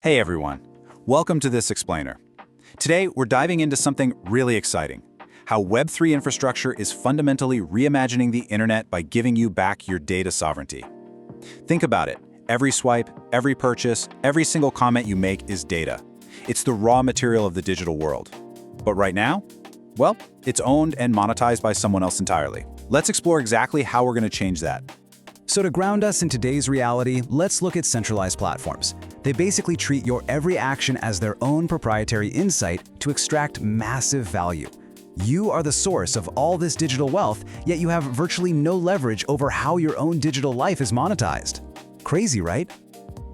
Hey everyone, welcome to this explainer. Today we're diving into something really exciting, how Web3 infrastructure is fundamentally reimagining the internet by giving you back your data sovereignty. Think about it, every swipe, every purchase, every single comment you make is data. It's the raw material of the digital world. But right now, well, it's owned and monetized by someone else entirely. Let's explore exactly how we're going to change that. So to ground us in today's reality, let's look at centralized platforms. They basically treat your every action as their own proprietary insight to extract massive value. You are the source of all this digital wealth, yet you have virtually no leverage over how your own digital life is monetized. Crazy, right?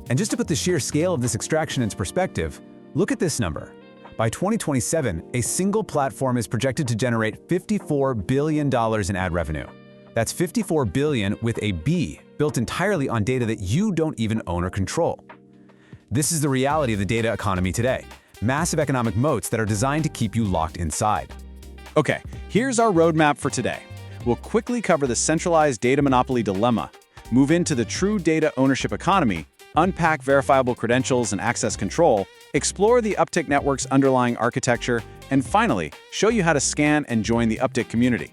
And just to put the sheer scale of this extraction into perspective, look at this number. By 2027, a single platform is projected to generate $54 billion in ad revenue. That's 54 billion with a B, built entirely on data that you don't even own or control. This is the reality of the data economy today. Massive economic moats that are designed to keep you locked inside. Okay, here's our roadmap for today. We'll quickly cover the centralized data monopoly dilemma, move into the true data ownership economy, unpack verifiable credentials and access control, explore the Uptick Network's underlying architecture, and finally, show you how to scan and join the Uptick community.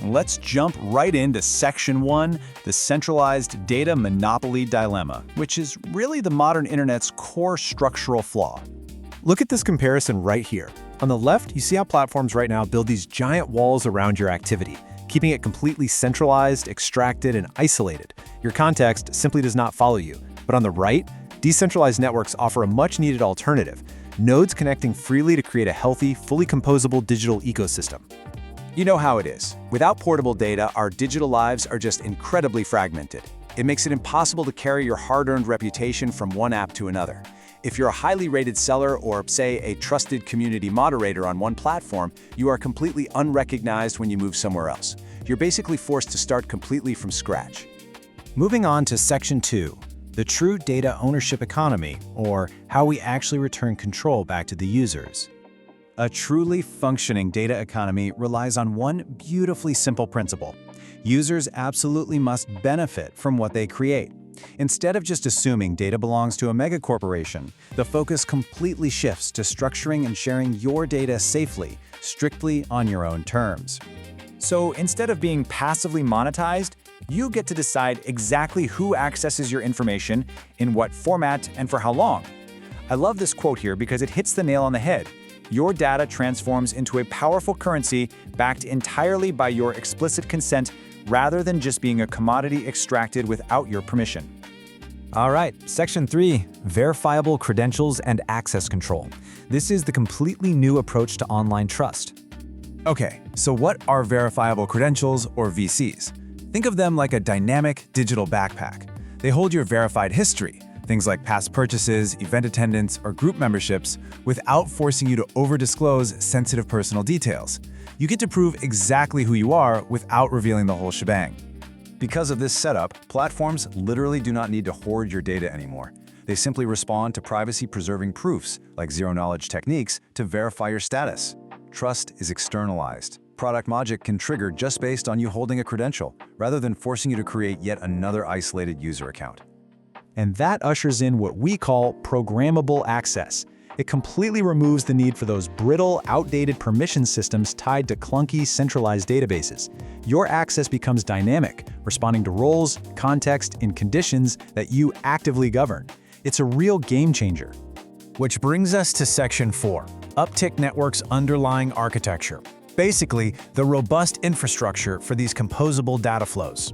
Let's jump right into Section 1, the centralized data monopoly dilemma, which is really the modern internet's core structural flaw. Look at this comparison right here. On the left, you see how platforms right now build these giant walls around your activity, keeping it completely centralized, extracted, and isolated. Your context simply does not follow you. But on the right, decentralized networks offer a much-needed alternative, nodes connecting freely to create a healthy, fully composable digital ecosystem. You know how it is. Without portable data, our digital lives are just incredibly fragmented. It makes it impossible to carry your hard-earned reputation from one app to another. If you're a highly rated seller or, say, a trusted community moderator on one platform, you are completely unrecognized when you move somewhere else. You're basically forced to start completely from scratch. Moving on to Section 2, the true data ownership economy, or how we actually return control back to the users. A truly functioning data economy relies on one beautifully simple principle. Users absolutely must benefit from what they create. Instead of just assuming data belongs to a megacorporation, the focus completely shifts to structuring and sharing your data safely, strictly on your own terms. So instead of being passively monetized, you get to decide exactly who accesses your information, in what format, and for how long. I love this quote here because it hits the nail on the head. Your data transforms into a powerful currency backed entirely by your explicit consent rather than just being a commodity extracted without your permission. All right, Section 3, verifiable credentials and access control. This is the completely new approach to online trust. Okay, so what are verifiable credentials, or VCs? Think of them like a dynamic digital backpack. They hold your verified history, things like past purchases, event attendance, or group memberships, without forcing you to over-disclose sensitive personal details. You get to prove exactly who you are without revealing the whole shebang. Because of this setup, platforms literally do not need to hoard your data anymore. They simply respond to privacy-preserving proofs, like zero-knowledge techniques, to verify your status. Trust is externalized. Product logic can trigger just based on you holding a credential, rather than forcing you to create yet another isolated user account. And that ushers in what we call programmable access. It completely removes the need for those brittle, outdated permission systems tied to clunky, centralized databases. Your access becomes dynamic, responding to roles, context, and conditions that you actively govern. It's a real game changer. Which brings us to Section 4, Uptick Network's underlying architecture. Basically, the robust infrastructure for these composable data flows.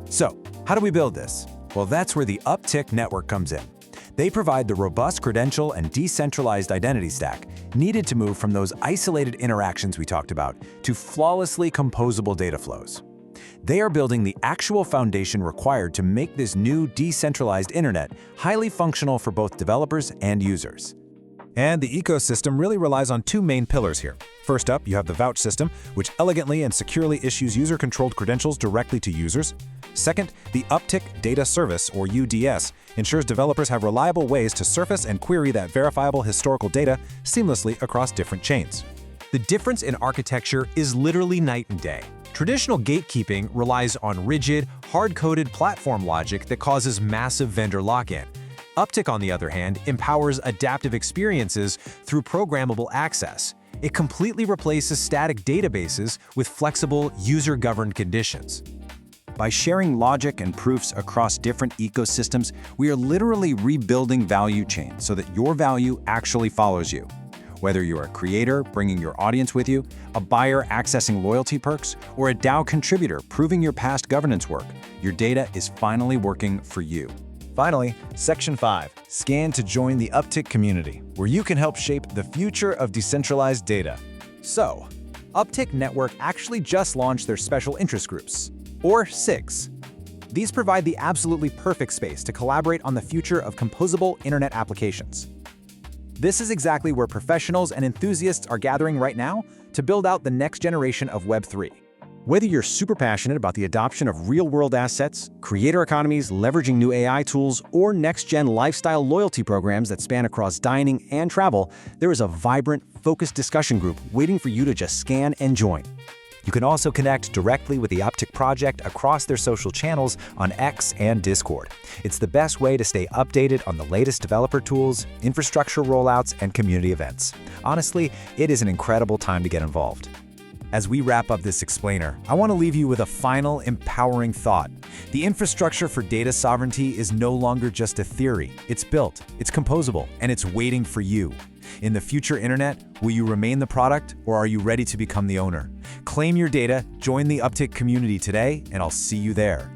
So, how do we build this? Well, that's where the Uptick Network comes in. They provide the robust credential and decentralized identity stack needed to move from those isolated interactions we talked about to flawlessly composable data flows. They are building the actual foundation required to make this new decentralized internet highly functional for both developers and users. And the ecosystem really relies on two main pillars here. First up, you have the Vouch system, which elegantly and securely issues user-controlled credentials directly to users. Second, the Uptick Data Service, or UDS, ensures developers have reliable ways to surface and query that verifiable historical data seamlessly across different chains. The difference in architecture is literally night and day. Traditional gatekeeping relies on rigid, hard-coded platform logic that causes massive vendor lock-in. Uptick, on the other hand, empowers adaptive experiences through programmable access. It completely replaces static databases with flexible, user-governed conditions. By sharing logic and proofs across different ecosystems, we are literally rebuilding value chains so that your value actually follows you. Whether you're a creator bringing your audience with you, a buyer accessing loyalty perks, or a DAO contributor proving your past governance work, your data is finally working for you. Finally, Section 5, Scan to join the Uptick community, where you can help shape the future of decentralized data. So, Uptick Network actually just launched their special interest groups, or SIGs. These provide the absolutely perfect space to collaborate on the future of composable internet applications. This is exactly where professionals and enthusiasts are gathering right now to build out the next generation of Web3. Whether you're super passionate about the adoption of real-world assets, creator economies leveraging new AI tools, or next-gen lifestyle loyalty programs that span across dining and travel, there is a vibrant, focused discussion group waiting for you to just scan and join. You can also connect directly with the Uptick project across their social channels on X and Discord. It's the best way to stay updated on the latest developer tools, infrastructure rollouts, and community events. Honestly, it is an incredible time to get involved. As we wrap up this explainer, I want to leave you with a final, empowering thought. The infrastructure for data sovereignty is no longer just a theory. It's built, it's composable, and it's waiting for you. In the future internet, will you remain the product, or are you ready to become the owner? Claim your data, join the Uptick community today, and I'll see you there.